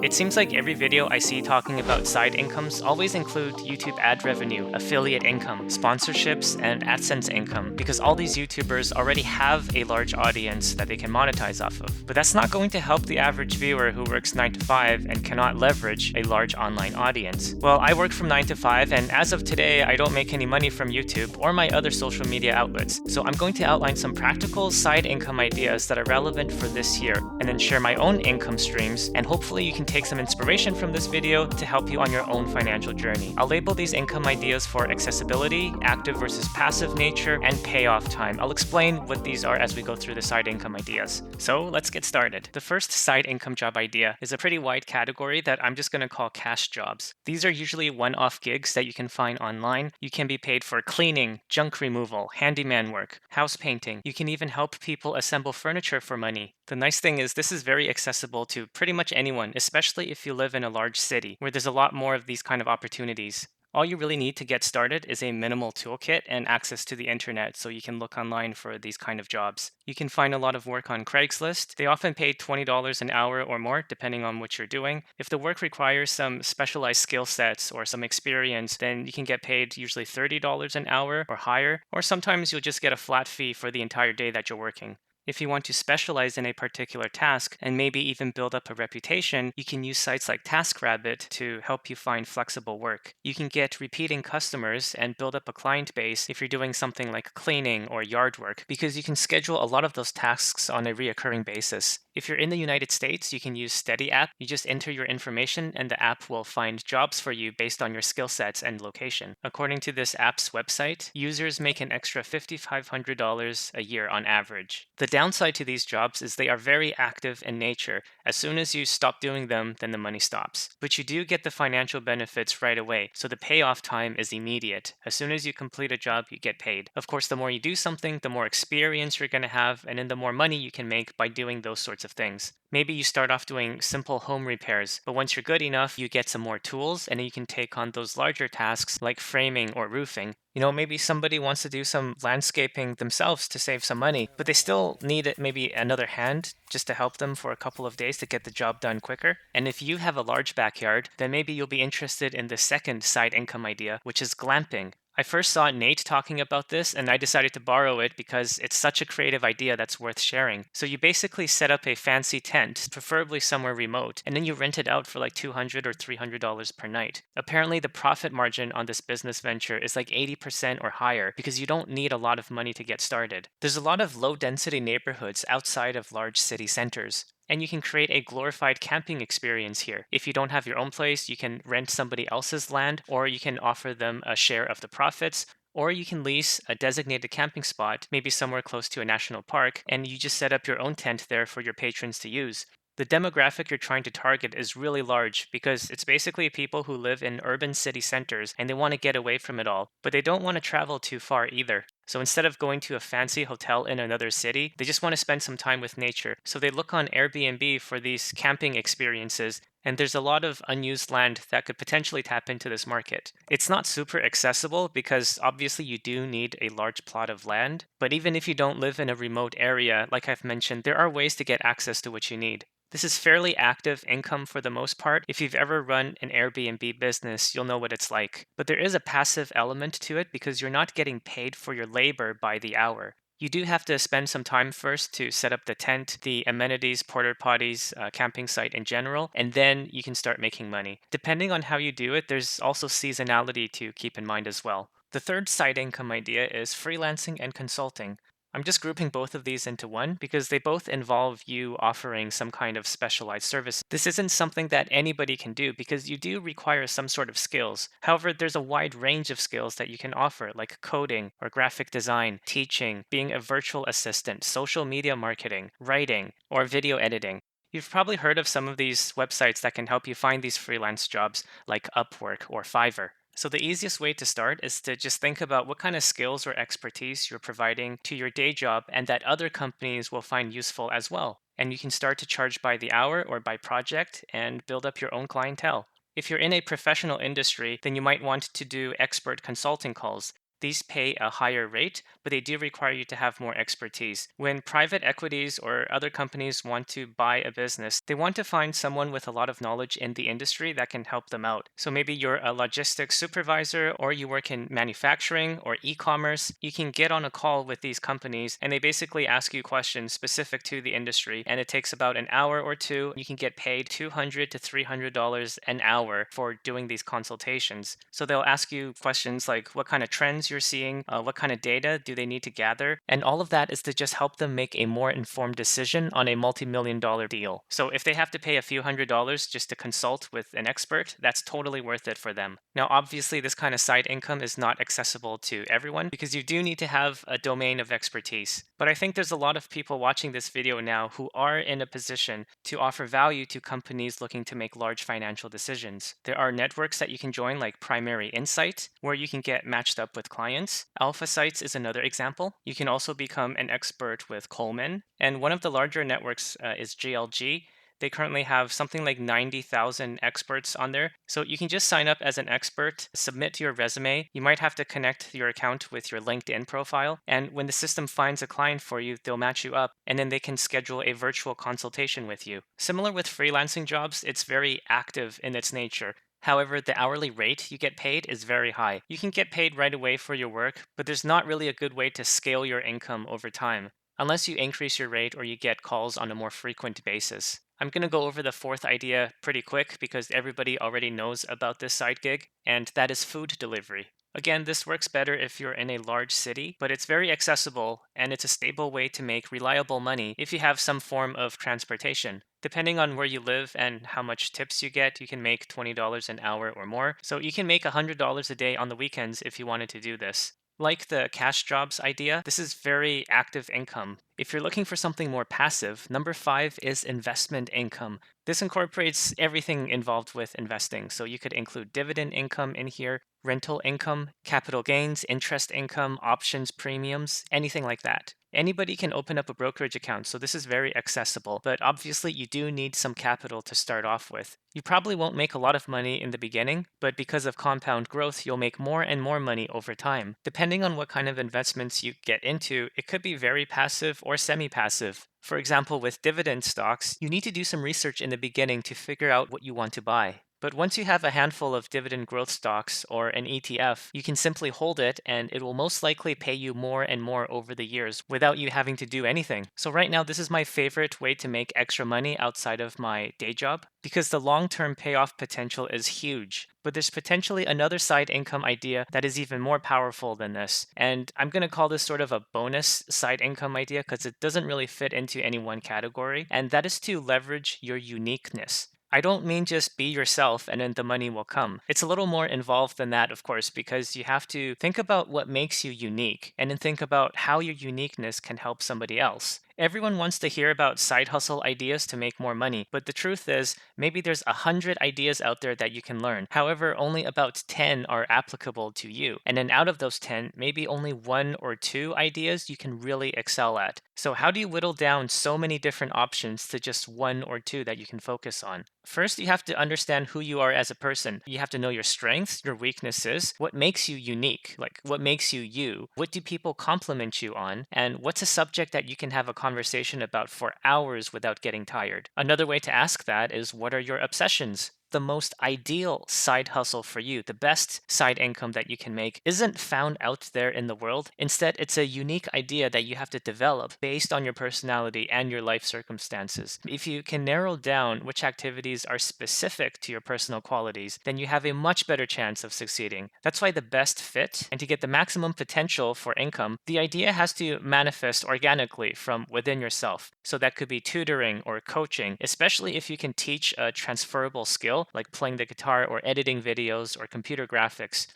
It seems like every video I see talking about side incomes always include YouTube ad revenue, affiliate income, sponsorships, and AdSense income because all these YouTubers already have a large audience that they can monetize off of. But that's not going to help the average viewer who works 9 to 5 and cannot leverage a large online audience. Well, I work from 9 to 5, and as of today, I don't make any money from YouTube or my other social media outlets. So I'm going to outline some practical side income ideas that are relevant for this year, and then share my own income streams, and hopefully you can take some inspiration from this video to help you on your own financial journey. I'll label these income ideas for accessibility, active versus passive nature, and payoff time. I'll explain what these are as we go through the side income ideas. So let's get started. The first side income job idea is a pretty wide category that I'm just going to call cash jobs. These are usually one-off gigs that you can find online. You can be paid for cleaning, junk removal, handyman work, house painting. You can even help people assemble furniture for money. The nice thing is this is very accessible to pretty much anyone, especially if you live in a large city where there's a lot more of these kind of opportunities. All you really need to get started is a minimal toolkit and access to the internet so you can look online for these kind of jobs. You can find a lot of work on Craigslist. They often pay $20 an hour or more depending on what you're doing. If the work requires some specialized skill sets or some experience, then you can get paid usually $30 an hour or higher, or sometimes you'll just get a flat fee for the entire day that you're working. If you want to specialize in a particular task and maybe even build up a reputation, you can use sites like TaskRabbit to help you find flexible work. You can get repeating customers and build up a client base if you're doing something like cleaning or yard work, because you can schedule a lot of those tasks on a reoccurring basis. If you're in the United States, you can use Steady app. You just enter your information and the app will find jobs for you based on your skill sets and location. According to this app's website, users make an extra $5,500 a year on average. The downside to these jobs is they are very active in nature. As soon as you stop doing them, then the money stops. But you do get the financial benefits right away, so the payoff time is immediate. As soon as you complete a job, you get paid. Of course, the more you do something, the more experience you're going to have, and then the more money you can make by doing those sorts of things. Maybe you start off doing simple home repairs, but once you're good enough, you get some more tools, and then you can take on those larger tasks like framing or roofing. Maybe somebody wants to do some landscaping themselves to save some money, but they still need maybe another hand just to help them for a couple of days to get the job done quicker. And if you have a large backyard, then maybe you'll be interested in the second side income idea, which is glamping. I first saw Nate talking about this and I decided to borrow it because it's such a creative idea that's worth sharing. So you basically set up a fancy tent, preferably somewhere remote, and then you rent it out for like $200 or $300 per night. Apparently the profit margin on this business venture is like 80% or higher because you don't need a lot of money to get started. There's a lot of low density neighborhoods outside of large city centers, and you can create a glorified camping experience here. If you don't have your own place, you can rent somebody else's land, or you can offer them a share of the profits, or you can lease a designated camping spot, maybe somewhere close to a national park, and you just set up your own tent there for your patrons to use. The demographic you're trying to target is really large because it's basically people who live in urban city centers and they want to get away from it all, but they don't want to travel too far either. So instead of going to a fancy hotel in another city, they just want to spend some time with nature. So they look on Airbnb for these camping experiences, and there's a lot of unused land that could potentially tap into this market. It's not super accessible because obviously you do need a large plot of land, but even if you don't live in a remote area, like I've mentioned, there are ways to get access to what you need. This is fairly active income for the most part. If you've ever run an Airbnb business, you'll know what it's like. But there is a passive element to it because you're not getting paid for your labor by the hour. You do have to spend some time first to set up the tent, the amenities, porta potties, camping site in general, and then you can start making money. Depending on how you do it, there's also seasonality to keep in mind as well. The third side income idea is freelancing and consulting. I'm just grouping both of these into one because they both involve you offering some kind of specialized service. This isn't something that anybody can do because you do require some sort of skills. However, there's a wide range of skills that you can offer, like coding or graphic design, teaching, being a virtual assistant, social media marketing, writing, or video editing. You've probably heard of some of these websites that can help you find these freelance jobs like Upwork or Fiverr. So the easiest way to start is to just think about what kind of skills or expertise you're providing to your day job and that other companies will find useful as well. And you can start to charge by the hour or by project and build up your own clientele. If you're in a professional industry, then you might want to do expert consulting calls. These pay a higher rate, but they do require you to have more expertise. When private equities or other companies want to buy a business, they want to find someone with a lot of knowledge in the industry that can help them out. So maybe you're a logistics supervisor or you work in manufacturing or e-commerce. You can get on a call with these companies and they basically ask you questions specific to the industry, and it takes about an hour or two. You can get paid $200 to $300 an hour for doing these consultations. So they'll ask you questions like what kind of trends you're seeing, what kind of data do they need to gather, and all of that is to just help them make a more informed decision on a multi-million dollar deal. So if they have to pay a few $100s just to consult with an expert, that's totally worth it for them. Now, obviously, this kind of side income is not accessible to everyone because you do need to have a domain of expertise. But I think there's a lot of people watching this video now who are in a position to offer value to companies looking to make large financial decisions. There are networks that you can join, like Primary Insight, where you can get matched up with clients. Alpha Sites is another example. You can also become an expert with Coleman. And one of the larger networks is GLG. They currently have something like 90,000 experts on there. So you can just sign up as an expert, submit your resume. You might have to connect your account with your LinkedIn profile. And when the system finds a client for you, they'll match you up and then they can schedule a virtual consultation with you. Similar with freelancing jobs, it's very active in its nature. However, the hourly rate you get paid is very high. You can get paid right away for your work, but there's not really a good way to scale your income over time, unless you increase your rate or you get calls on a more frequent basis. I'm going to go over the fourth idea pretty quick because everybody already knows about this side gig, and that is food delivery. Again, this works better if you're in a large city, but it's very accessible and it's a stable way to make reliable money if you have some form of transportation. Depending on where you live and how much tips you get, you can make $20 an hour or more. So you can make $100 a day on the weekends if you wanted to do this. Like the cash jobs idea, this is very active income. If you're looking for something more passive, number five is investment income. This incorporates everything involved with investing. So you could include dividend income in here, rental income, capital gains, interest income, options, premiums, anything like that. Anybody can open up a brokerage account, so this is very accessible, but obviously you do need some capital to start off with. You probably won't make a lot of money in the beginning, but because of compound growth, you'll make more and more money over time. Depending on what kind of investments you get into, it could be very passive or semi-passive. For example, with dividend stocks, you need to do some research in the beginning to figure out what you want to buy. But once you have a handful of dividend growth stocks or an ETF, you can simply hold it and it will most likely pay you more and more over the years without you having to do anything. So right now, this is my favorite way to make extra money outside of my day job because the long-term payoff potential is huge. But there's potentially another side income idea that is even more powerful than this. And I'm going to call this sort of a bonus side income idea because it doesn't really fit into any one category. And that is to leverage your uniqueness. I don't mean just be yourself and then the money will come. It's a little more involved than that, of course, because you have to think about what makes you unique and then think about how your uniqueness can help somebody else. Everyone wants to hear about side hustle ideas to make more money, but the truth is, maybe there's 100 ideas out there that you can learn. However, only about 10 are applicable to you. And then out of those 10, maybe only one or two ideas you can really excel at. So how do you whittle down so many different options to just one or two that you can focus on? First, you have to understand who you are as a person. You have to know your strengths, your weaknesses, what makes you unique, like what makes you you, what do people compliment you on, and what's a subject that you can have a conversation about for hours without getting tired. Another way to ask that is, what are your obsessions? The most ideal side hustle for you, the best side income that you can make, isn't found out there in the world. Instead, it's a unique idea that you have to develop based on your personality and your life circumstances. If you can narrow down which activities are specific to your personal qualities, then you have a much better chance of succeeding. That's why the best fit and to get the maximum potential for income, the idea has to manifest organically from within yourself. So that could be tutoring or coaching, especially if you can teach a transferable skill like playing the guitar or editing videos or computer graphics.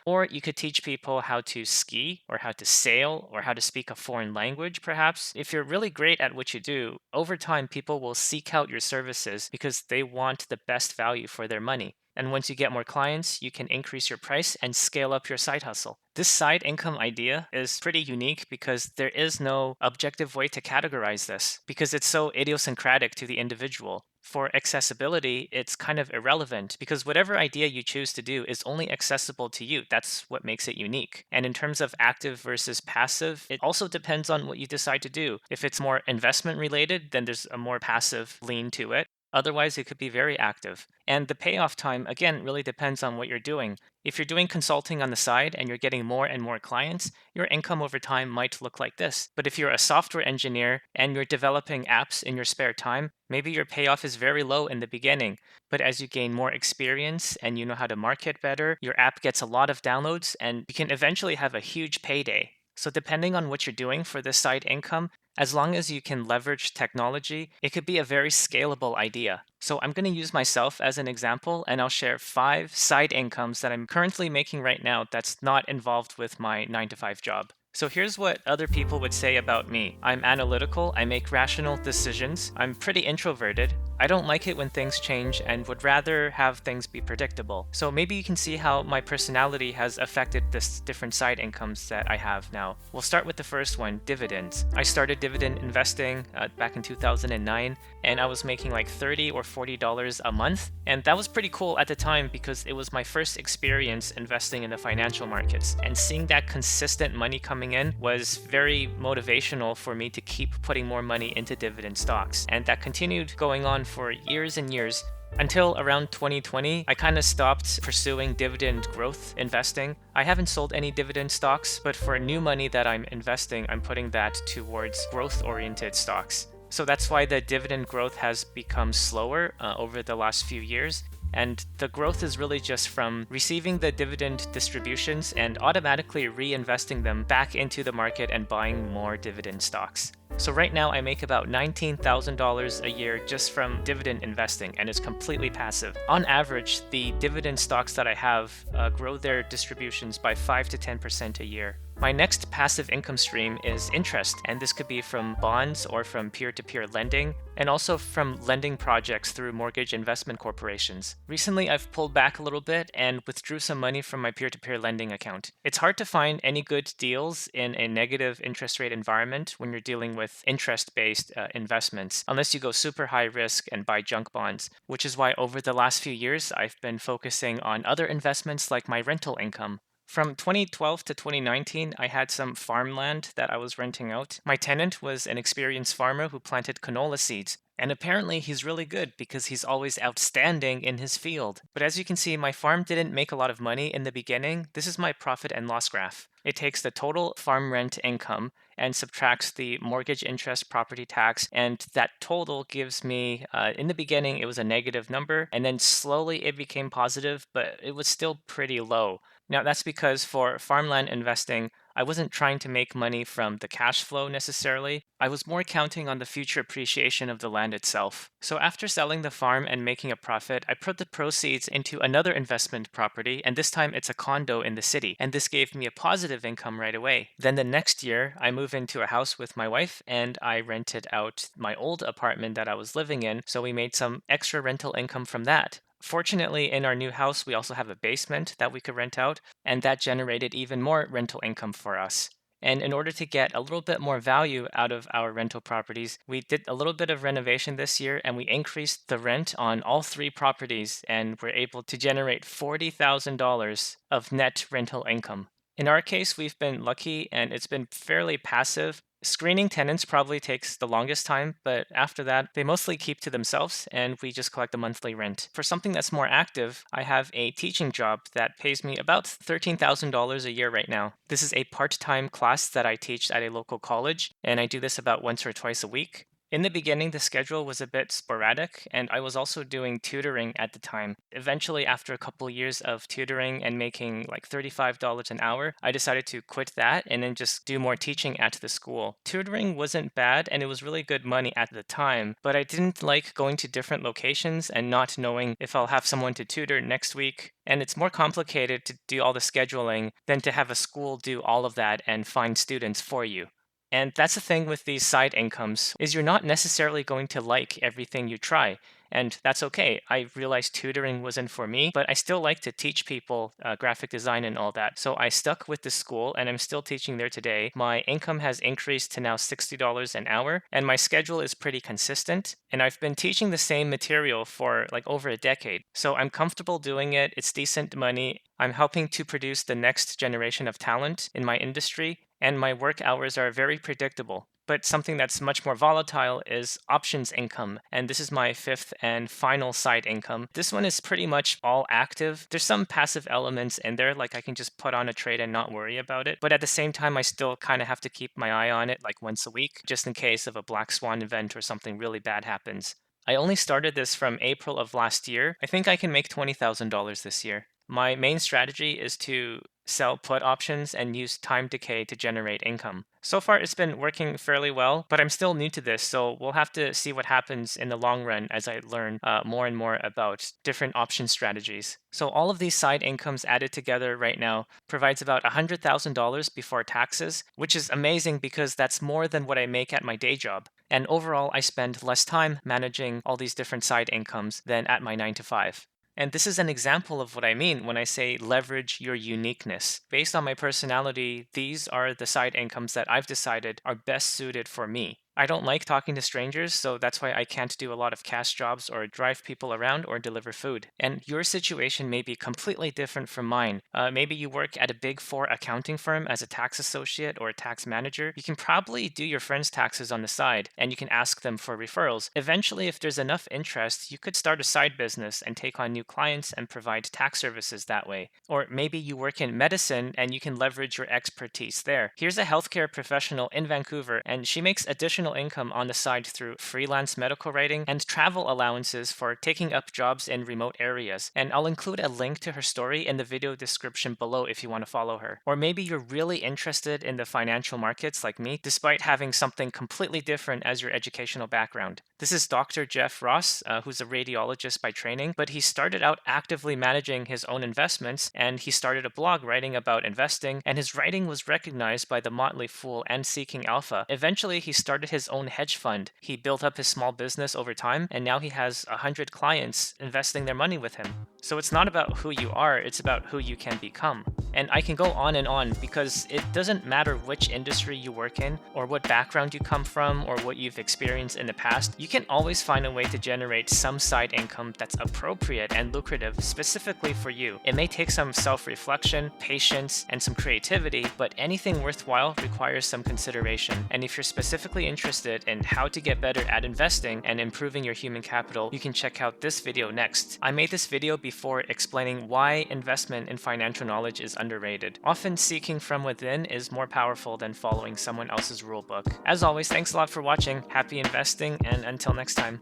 Or you could teach people how to ski or how to sail or how to speak a foreign language, perhaps. If you're really great at what you do, over time people will seek out your services because they want the best value for their money. And once you get more clients, you can increase your price and scale up your side hustle. This side income idea is pretty unique because there is no objective way to categorize this because it's so idiosyncratic to the individual. For accessibility, it's kind of irrelevant because whatever idea you choose to do is only accessible to you. That's what makes it unique. And in terms of active versus passive, it also depends on what you decide to do. If it's more investment related, then there's a more passive lean to it. Otherwise, it could be very active. And the payoff time, again, really depends on what you're doing. If you're doing consulting on the side and you're getting more and more clients, your income over time might look like this. But if you're a software engineer and you're developing apps in your spare time, maybe your payoff is very low in the beginning. But as you gain more experience and you know how to market better, your app gets a lot of downloads and you can eventually have a huge payday. So, depending on what you're doing for this side income, as long as you can leverage technology, it could be a very scalable idea. So I'm going to use myself as an example and I'll share 5 side incomes that I'm currently making right now that's not involved with my 9 to 5 job. So here's what other people would say about me. I'm analytical, I make rational decisions, I'm pretty introverted, I don't like it when things change and would rather have things be predictable. So maybe you can see how my personality has affected this different side incomes that I have now. We'll start with the first one, dividends. I started dividend investing back in 2009 and I was making like $30 or $40 a month. And that was pretty cool at the time because it was my first experience investing in the financial markets. And seeing that consistent money coming in was very motivational for me to keep putting more money into dividend stocks. And that continued going on for years and years until around 2020. I kind of stopped pursuing dividend growth investing. I haven't sold any dividend stocks, but for new money that I'm investing, I'm putting that towards growth-oriented stocks. So that's why the dividend growth has become slower over the last few years. And the growth is really just from receiving the dividend distributions and automatically reinvesting them back into the market and buying more dividend stocks. So right now I make about $19,000 a year just from dividend investing, and it's completely passive. On average, the dividend stocks that I have grow their distributions by 5 to 10% a year. My next passive income stream is interest, and this could be from bonds or from peer-to-peer lending, and also from lending projects through mortgage investment corporations. Recently, I've pulled back a little bit and withdrew some money from my peer-to-peer lending account. It's hard to find any good deals in a negative interest rate environment when you're dealing with interest-based investments, unless you go super high risk and buy junk bonds, which is why over the last few years, I've been focusing on other investments like my rental income. From 2012 to 2019, I had some farmland that I was renting out. My tenant was an experienced farmer who planted canola seeds. And apparently he's really good because he's always outstanding in his field. But as you can see, my farm didn't make a lot of money in the beginning. This is my profit and loss graph. It takes the total farm rent income and subtracts the mortgage interest property tax. And that total gives me, in the beginning, it was a negative number. And then slowly it became positive, but it was still pretty low. Now, that's because for farmland investing, I wasn't trying to make money from the cash flow necessarily. I was more counting on the future appreciation of the land itself. So after selling the farm and making a profit, I put the proceeds into another investment property, and this time it's a condo in the city. And this gave me a positive income right away. Then the next year, I moved into a house with my wife and I rented out my old apartment that I was living in. So we made some extra rental income from that. Fortunately, in our new house, we also have a basement that we could rent out, and that generated even more rental income for us. And in order to get a little bit more value out of our rental properties, we did a little bit of renovation this year and we increased the rent on all 3 properties and we're able to generate $40,000 of net rental income. In our case, we've been lucky and it's been fairly passive. Screening tenants probably takes the longest time, but after that, they mostly keep to themselves and we just collect the monthly rent. For something that's more active, I have a teaching job that pays me about $13,000 a year right now. This is a part-time class that I teach at a local college, and I do this about once or twice a week. In the beginning, the schedule was a bit sporadic, and I was also doing tutoring at the time. Eventually, after a couple years of tutoring and making like $35 an hour, I decided to quit that and then just do more teaching at the school. Tutoring wasn't bad, and it was really good money at the time, but I didn't like going to different locations and not knowing if I'll have someone to tutor next week. And it's more complicated to do all the scheduling than to have a school do all of that and find students for you. And that's the thing with these side incomes is you're not necessarily going to like everything you try. and that's okay. I realized tutoring wasn't for me, but I still like to teach people graphic design and all that. So I stuck with the school and I'm still teaching there today. My income has increased to now $60 an hour, and my schedule is pretty consistent. And I've been teaching the same material for like over a decade. So I'm comfortable doing it. It's decent money. I'm helping to produce the next generation of talent in my industry, and my work hours are very predictable. But something that's much more volatile is options income. And this is my fifth and final side income. This one is pretty much all active. There's some passive elements in there, like I can just put on a trade and not worry about it. But at the same time, I still kind of have to keep my eye on it like once a week, just in case of a black swan event or something really bad happens. I only started this from April of last year. I think I can make $20,000 this year. My main strategy is to sell put options and use time decay to generate income. So far, it's been working fairly well, but I'm still new to this, so we'll have to see what happens in the long run as I learn more and more about different option strategies. So all of these side incomes added together right now provides about $100,000 before taxes, which is amazing because that's more than what I make at my day job. And overall, I spend less time managing all these different side incomes than at my 9 to 5. And this is an example of what I mean when I say leverage your uniqueness. Based on my personality, these are the side incomes that I've decided are best suited for me. I don't like talking to strangers, so that's why I can't do a lot of cash jobs or drive people around or deliver food. And your situation may be completely different from mine. Maybe you work at a big four accounting firm as a tax associate or a tax manager. You can probably do your friends' taxes on the side, and you can ask them for referrals. Eventually, if there's enough interest, you could start a side business and take on new clients and provide tax services that way. Or maybe you work in medicine and you can leverage your expertise there. Here's a healthcare professional in Vancouver, and she makes additional income on the side through freelance medical writing and travel allowances for taking up jobs in remote areas. And I'll include a link to her story in the video description below if you want to follow her. Or maybe you're really interested in the financial markets like me, despite having something completely different as your educational background. This is Dr. Jeff Ross, who's a radiologist by training, but he started out actively managing his own investments, and he started a blog writing about investing, and his writing was recognized by The Motley Fool and Seeking Alpha. Eventually, he started his own hedge fund. He built up his small business over time, and now he has 100 clients investing their money with him. So it's not about who you are, it's about who you can become. And I can go on because it doesn't matter which industry you work in, or what background you come from, or what you've experienced in the past. You can always find a way to generate some side income that's appropriate and lucrative specifically for you. It may take some self-reflection, patience, and some creativity, but anything worthwhile requires some consideration. And if you're specifically interested in how to get better at investing and improving your human capital, you can check out this video next. I made this video before explaining why investment in financial knowledge is underrated. Often seeking from within is more powerful than following someone else's rulebook. As always, thanks a lot for watching. Happy investing, and until next time.